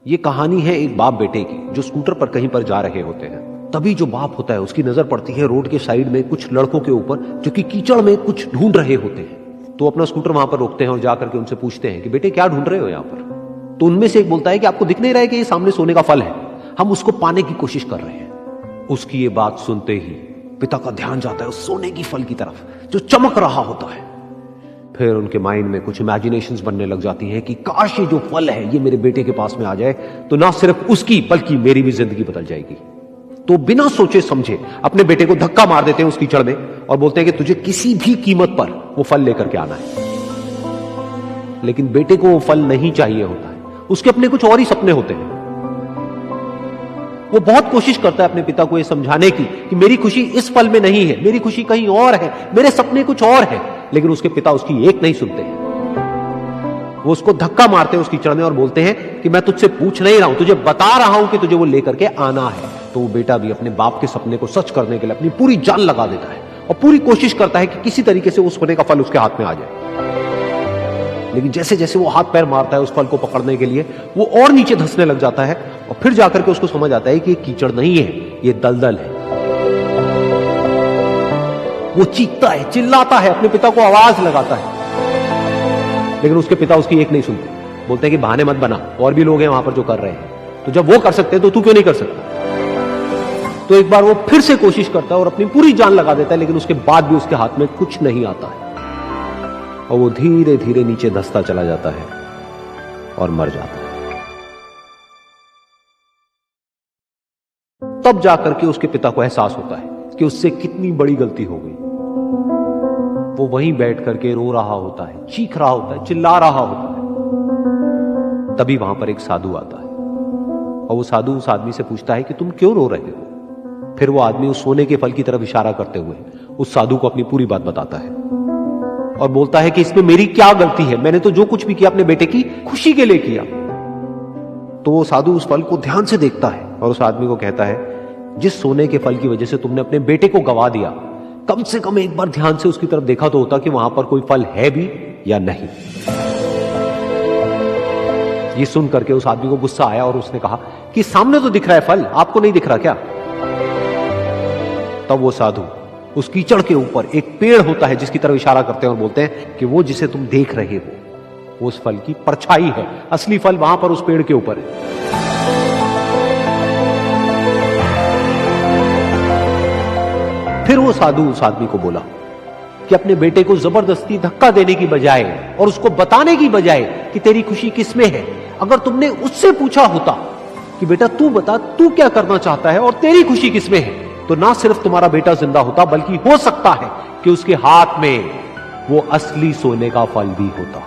ये कहानी है एक बाप बेटे की जो स्कूटर पर कहीं पर जा रहे होते हैं। तभी जो बाप होता है उसकी नजर पड़ती है रोड के साइड में कुछ लड़कों के ऊपर जो कि कीचड़ में कुछ ढूंढ रहे होते हैं। तो अपना स्कूटर वहां पर रोकते हैं और जाकर के उनसे पूछते हैं कि बेटे क्या ढूंढ रहे हो यहां पर। तो उनमें से एक बोलता है कि आपको दिख नहीं रहा है कि ये सामने सोने का फल है, हम उसको पाने की कोशिश कर रहे हैं। उसकी ये बात सुनते ही पिता का ध्यान जाता है उस सोने की फल की तरफ जो चमक रहा होता है। फिर उनके माइंड में कुछ इमेजिनेशंस बनने लग जाती हैं कि काश ये जो फल है ये मेरे बेटे के पास में आ जाए तो ना सिर्फ उसकी बल्कि मेरी भी जिंदगी बदल जाएगी। तो बिना सोचे समझे अपने बेटे को धक्का मार देते हैं उस कीचड़ में और बोलते हैं कि तुझे किसी भी कीमत पर वो फल लेकर के आना है। लेकिन बेटे को वो फल नहीं चाहिए होता है, उसके अपने कुछ और ही सपने होते हैं। वो बहुत कोशिश करता है अपने पिता को ये समझाने की कि मेरी खुशी इस फल में नहीं है, मेरी खुशी कहीं और है, मेरे सपने कुछ और है। लेकिन उसके पिता उसकी एक नहीं सुनते हैं। वो उसको धक्का मारते हैं उस कीचड़ में और बोलते हैं कि मैं तुझसे पूछ नहीं रहा हूं, तुझे बता रहा हूं कि तुझे वो लेकर के आना है। तो वो बेटा भी अपने बाप के सपने को सच करने के लिए अपनी पूरी जान लगा देता है और पूरी कोशिश करता है कि किसी तरीके से उस सोने का फल उसके हाथ में आ जाए। लेकिन जैसे जैसे वो हाथ पैर मारता है उस फल को पकड़ने के लिए, वो और नीचे धंसने लग जाता है और फिर जाकर के उसको समझ आता है कि ये कीचड़ नहीं है, ये दलदल है। वो चीखता है, चिल्लाता है, अपने पिता को आवाज लगाता है, लेकिन उसके पिता उसकी एक नहीं सुनते। बोलते हैं कि बहाने मत बना, और भी लोग हैं वहां पर जो कर रहे हैं, तो जब वो कर सकते हैं तो तू क्यों नहीं कर सकता। तो एक बार वो फिर से कोशिश करता है और अपनी पूरी जान लगा देता है, लेकिन उसके बाद भी उसके हाथ में कुछ नहीं आता है और वो धीरे धीरे नीचे धंसता चला जाता है और मर जाता है। तब जाकर के उसके पिता को एहसास होता है कि उससे कितनी बड़ी गलती हो गई। वो वहीं बैठ करके रो रहा होता है, चीख रहा होता है, चिल्ला रहा होता है। तभी वहां पर एक साधु आता है और वो साधु उस आदमी से पूछता है कि तुम क्यों रो रहे हो। फिर वो आदमी उस सोने के फल की तरफ इशारा करते हुए उस साधु को अपनी पूरी बात बताता है और बोलता है कि इसमें मेरी क्या गलती है, मैंने तो जो कुछ भी किया अपने बेटे की खुशी के लिए किया। तो वो साधु उस फल को ध्यान से देखता है और उस आदमी को कहता है, जिस सोने के फल की वजह से तुमने अपने बेटे को गवा दिया, कम से कम एक बार ध्यान से उसकी तरफ देखा तो होता कि वहां पर कोई फल है भी या नहीं। ये सुन करके उस आदमी को गुस्सा आया और उसने कहा कि सामने तो दिख रहा है फल, आपको नहीं दिख रहा क्या। तब वो साधु उस कीचड़ के ऊपर एक पेड़ होता है जिसकी तरफ इशारा करते हैं और बोलते हैं कि वो जिसे तुम देख रहे हो वो उस फल की परछाई है, असली फल वहां पर उस पेड़ के ऊपर है। फिर वो साधु उस आदमी को बोला कि अपने बेटे को जबरदस्ती धक्का देने की बजाय और उसको बताने की बजाय कि तेरी खुशी किसमें है, अगर तुमने उससे पूछा होता कि बेटा तू बता तू क्या करना चाहता है और तेरी खुशी किसमें है, तो ना सिर्फ तुम्हारा बेटा जिंदा होता बल्कि हो सकता है कि उसके हाथ में वो असली सोने का फल भी होता।